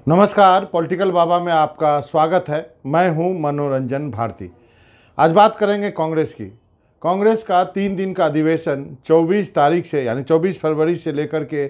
नमस्कार, पॉलिटिकल बाबा में आपका स्वागत है। मैं हूं मनोरंजन भारती। आज बात करेंगे कांग्रेस की। कांग्रेस का 3 दिन का अधिवेशन 24 तारीख से यानी 24 फरवरी से लेकर के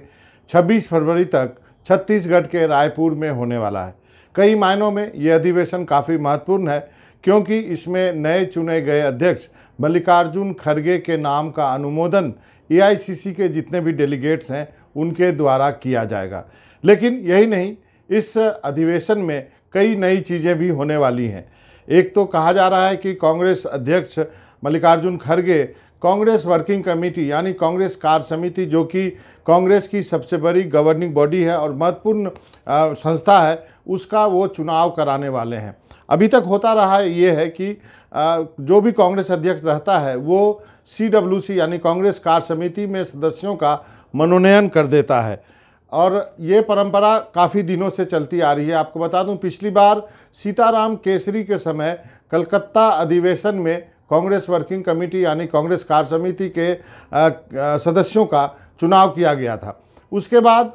26 फरवरी तक छत्तीसगढ़ के रायपुर में होने वाला है। कई मायनों में यह अधिवेशन काफ़ी महत्वपूर्ण है क्योंकि इसमें नए चुने गए अध्यक्ष मल्लिकार्जुन खड़गे के नाम का अनुमोदन एआईसीसी के जितने भी डेलीगेट्स हैं उनके द्वारा किया जाएगा। लेकिन यही नहीं, इस अधिवेशन में कई नई चीज़ें भी होने वाली हैं। एक तो कहा जा रहा है कि कांग्रेस अध्यक्ष मल्लिकार्जुन खड़गे कांग्रेस वर्किंग कमेटी यानी कांग्रेस कार्य समिति, जो कि कांग्रेस की सबसे बड़ी गवर्निंग बॉडी है और महत्वपूर्ण संस्था है, उसका वो चुनाव कराने वाले हैं। अभी तक होता रहा है ये है कि जो भी कांग्रेस अध्यक्ष रहता है वो CWC यानी कांग्रेस कार्य समिति में सदस्यों का मनोनयन कर देता है और ये परंपरा काफ़ी दिनों से चलती आ रही है। आपको बता दूं, पिछली बार सीताराम केसरी के समय कलकत्ता अधिवेशन में कांग्रेस वर्किंग कमेटी यानी कांग्रेस कार्य समिति के सदस्यों का चुनाव किया गया था। उसके बाद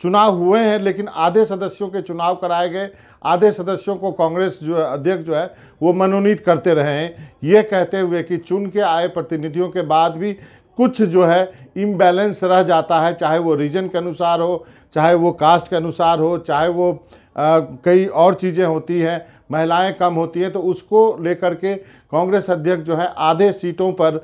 चुनाव हुए हैं, लेकिन आधे सदस्यों के चुनाव कराए गए, आधे सदस्यों को कांग्रेस जो अध्यक्ष जो है वो मनोनीत करते रहे हैं, ये कहते हुए कि चुन के आए प्रतिनिधियों के बाद भी कुछ जो है इम्बैलेंस रह जाता है, चाहे वो रीजन के अनुसार हो, चाहे वो कास्ट के अनुसार हो, चाहे वो कई और चीज़ें होती हैं, महिलाएं कम होती हैं, तो उसको लेकर के कांग्रेस अध्यक्ष जो है आधे सीटों पर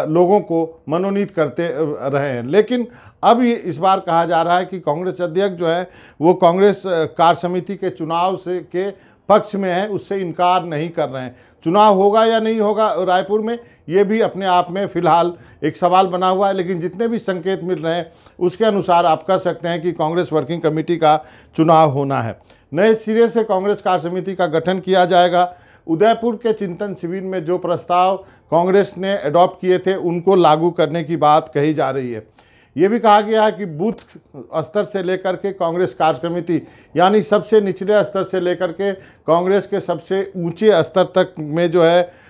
लोगों को मनोनीत करते रहे हैं। लेकिन अब ये इस बार कहा जा रहा है कि कांग्रेस अध्यक्ष जो है वो कांग्रेस कार्य समिति के चुनाव से के पक्ष में है, उससे इनकार नहीं कर रहे हैं। चुनाव होगा या नहीं होगा रायपुर में, ये भी अपने आप में फ़िलहाल एक सवाल बना हुआ है, लेकिन जितने भी संकेत मिल रहे हैं उसके अनुसार आप कह सकते हैं कि कांग्रेस वर्किंग कमेटी का चुनाव होना है। नए सिरे से कांग्रेस कार्य समिति का गठन किया जाएगा। उदयपुर के चिंतन शिविर में जो प्रस्ताव कांग्रेस ने अडॉप्ट किए थे उनको लागू करने की बात कही जा रही है। ये भी कहा गया है कि बूथ स्तर से लेकर के कांग्रेस कार्य समिति यानी सबसे निचले स्तर से लेकर के कांग्रेस के सबसे ऊंचे स्तर तक में जो है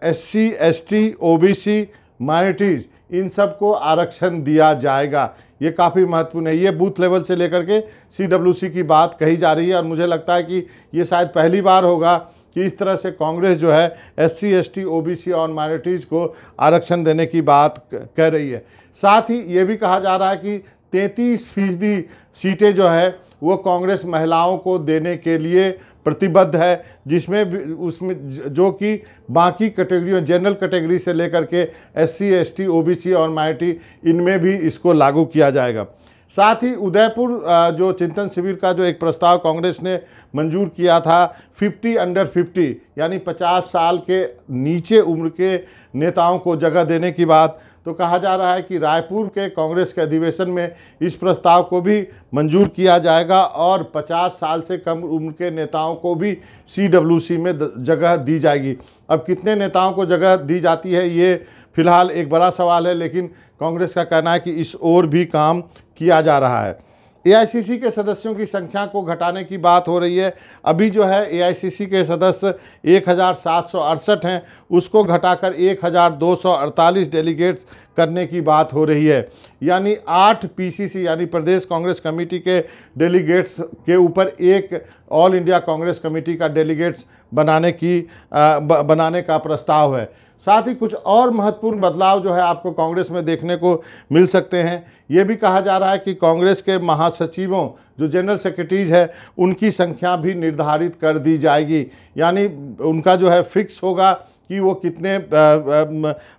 SC, ST, OBC, माइनॉरिटीज़, इन सबको आरक्षण दिया जाएगा। ये काफ़ी महत्वपूर्ण है। ये बूथ लेवल से लेकर के CWC की बात कही जा रही है और मुझे लगता है कि ये शायद पहली बार होगा कि इस तरह से कांग्रेस जो है SC, ST, OBC और माइनॉरिटीज़ को आरक्षण देने की बात कह रही है। साथ ही ये भी कहा जा रहा है कि 33% सीटें जो है वो कांग्रेस महिलाओं को देने के लिए प्रतिबद्ध है, जिसमें उसमें जो कि बाकी कैटेगरियों जनरल कैटेगरी से लेकर के SC, ST, OBC और माइनॉरिटी, इनमें भी इसको लागू किया जाएगा। साथ ही उदयपुर जो चिंतन शिविर का जो एक प्रस्ताव कांग्रेस ने मंजूर किया था 50 अंडर 50 यानी 50 साल के नीचे उम्र के नेताओं को जगह देने की बात, तो कहा जा रहा है कि रायपुर के कांग्रेस के अधिवेशन में इस प्रस्ताव को भी मंजूर किया जाएगा और 50 साल से कम उम्र के नेताओं को भी CWC में जगह दी जाएगी। अब कितने नेताओं को जगह दी जाती है ये फिलहाल एक बड़ा सवाल है, लेकिन कांग्रेस का कहना है कि इस ओर भी काम किया जा रहा है। AICC के सदस्यों की संख्या को घटाने की बात हो रही है। अभी जो है AICC के सदस्य 1768 हैं, उसको घटाकर 1248 डेलीगेट्स करने की बात हो रही है। यानी 8 PCC यानी प्रदेश कांग्रेस कमेटी के डेलीगेट्स के ऊपर एक ऑल इंडिया कांग्रेस कमेटी का डेलीगेट्स बनाने का प्रस्ताव है। साथ ही कुछ और महत्वपूर्ण बदलाव जो है आपको कांग्रेस में देखने को मिल सकते हैं। ये भी कहा जा रहा है कि कांग्रेस के महासचिवों जो जनरल सेक्रेटरीज है उनकी संख्या भी निर्धारित कर दी जाएगी। यानी उनका जो है फिक्स होगा कि वो कितने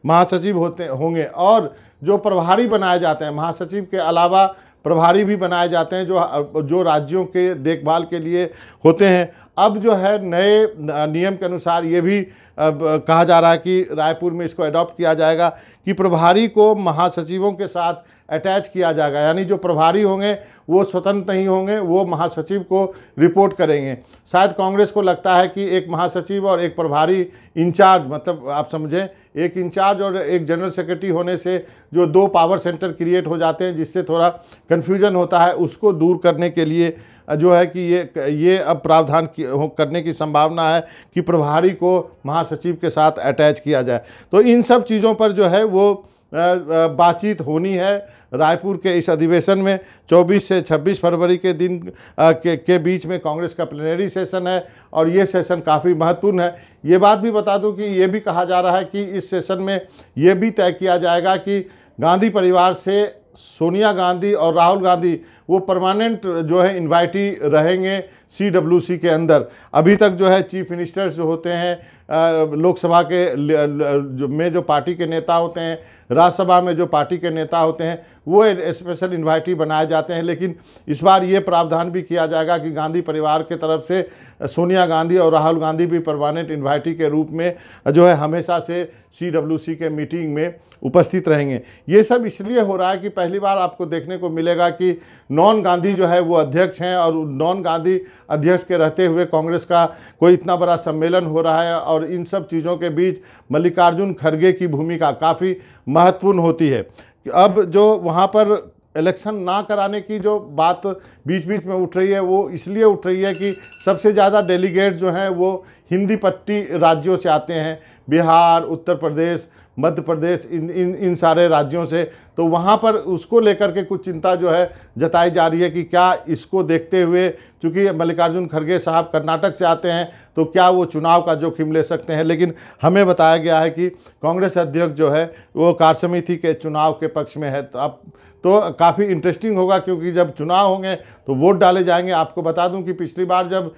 महासचिव होंगे और जो प्रभारी बनाए जाते हैं, महासचिव के अलावा प्रभारी भी बनाए जाते हैं जो राज्यों के देखभाल के लिए होते हैं। अब जो है नए नियम के अनुसार ये भी कहा जा रहा है कि रायपुर में इसको अडॉप्ट किया जाएगा कि प्रभारी को महासचिवों के साथ अटैच किया जाएगा। यानी जो प्रभारी होंगे वो स्वतंत्र नहीं होंगे, वो महासचिव को रिपोर्ट करेंगे। शायद कांग्रेस को लगता है कि एक महासचिव और एक प्रभारी इंचार्ज, मतलब आप समझें एक इंचार्ज और एक जनरल सेक्रेटरी होने से जो 2 पावर सेंटर क्रिएट हो जाते हैं, जिससे थोड़ा कन्फ्यूजन होता है, उसको दूर करने के लिए जो है कि ये अब प्रावधान करने की संभावना है कि प्रभारी को महासचिव के साथ अटैच किया जाए। तो इन सब चीज़ों पर जो है वो बातचीत होनी है रायपुर के इस अधिवेशन में 24 से 26 फरवरी के दिन के बीच में कांग्रेस का प्लेनरी सेशन है और ये सेशन काफ़ी महत्वपूर्ण है। ये बात भी बता दूं कि ये भी कहा जा रहा है कि इस सेशन में ये भी तय किया जाएगा कि गांधी परिवार से सोनिया गांधी और राहुल गांधी वो परमानेंट जो है इन्वाइटी रहेंगे CWC के अंदर। अभी तक जो है चीफ मिनिस्टर्स जो होते हैं लोकसभा के में जो पार्टी के नेता होते हैं, राज्यसभा में जो पार्टी के नेता होते हैं, वो स्पेशल इन्वाइटी बनाए जाते हैं। लेकिन इस बार ये प्रावधान भी किया जाएगा कि गांधी परिवार के तरफ से सोनिया गांधी और राहुल गांधी भी परमानेंट इन्वाइटी के रूप में जो है हमेशा से CWC के मीटिंग में उपस्थित रहेंगे। ये सब इसलिए हो रहा है कि पहली बार आपको देखने को मिलेगा कि नॉन गांधी जो है वो अध्यक्ष हैं और नॉन गांधी अध्यक्ष के रहते हुए कांग्रेस का कोई इतना बड़ा सम्मेलन हो रहा है और इन सब चीज़ों के बीच मल्लिकार्जुन खड़गे की भूमिका काफ़ी महत्वपूर्ण होती है। अब जो वहाँ पर इलेक्शन ना कराने की जो बात बीच बीच में उठ रही है वो इसलिए उठ रही है कि सबसे ज़्यादा डेलीगेट जो हैं वो हिंदी पट्टी राज्यों से आते हैं, बिहार, उत्तर प्रदेश, मध्य प्रदेश, इन सारे राज्यों से। तो वहाँ पर उसको लेकर के कुछ चिंता जो है जताई जा रही है कि क्या इसको देखते हुए, चूँकि मल्लिकार्जुन खड़गे साहब कर्नाटक से आते हैं, तो क्या वो चुनाव का जोखिम ले सकते हैं। लेकिन हमें बताया गया है कि कांग्रेस अध्यक्ष जो है वो कार्य समिति के चुनाव के पक्ष में है। तो अब तो काफ़ी इंटरेस्टिंग होगा क्योंकि जब चुनाव होंगे तो वोट डाले जाएंगे। आपको बता दूं कि पिछली बार जब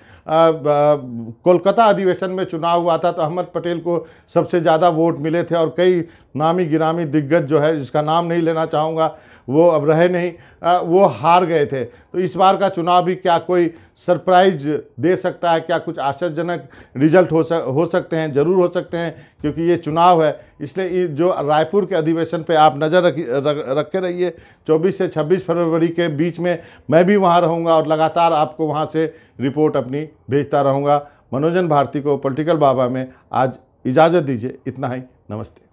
कोलकाता अधिवेशन में चुनाव हुआ था तो अहमद पटेल को सबसे ज़्यादा वोट मिले थे और कई नामी गिरामी दिग्गज जो है, जिसका नाम नहीं लेना चाहूँगा, वो अब रहे नहीं, वो हार गए थे। तो इस बार का चुनाव भी क्या कोई सरप्राइज दे सकता है, क्या कुछ आश्चर्यजनक रिजल्ट हो सकते हैं? ज़रूर हो सकते हैं क्योंकि ये चुनाव है। इसलिए जो रायपुर के अधिवेशन पे आप नज़र रखे रहिए। 24 से 26 फरवरी के बीच में मैं भी वहाँ रहूँगा और लगातार आपको वहाँ से रिपोर्ट अपनी भेजता रहूँगा। मनोरंजन भारती को पॉलिटिकल बाबा में आज इजाज़त दीजिए। इतना ही, नमस्ते।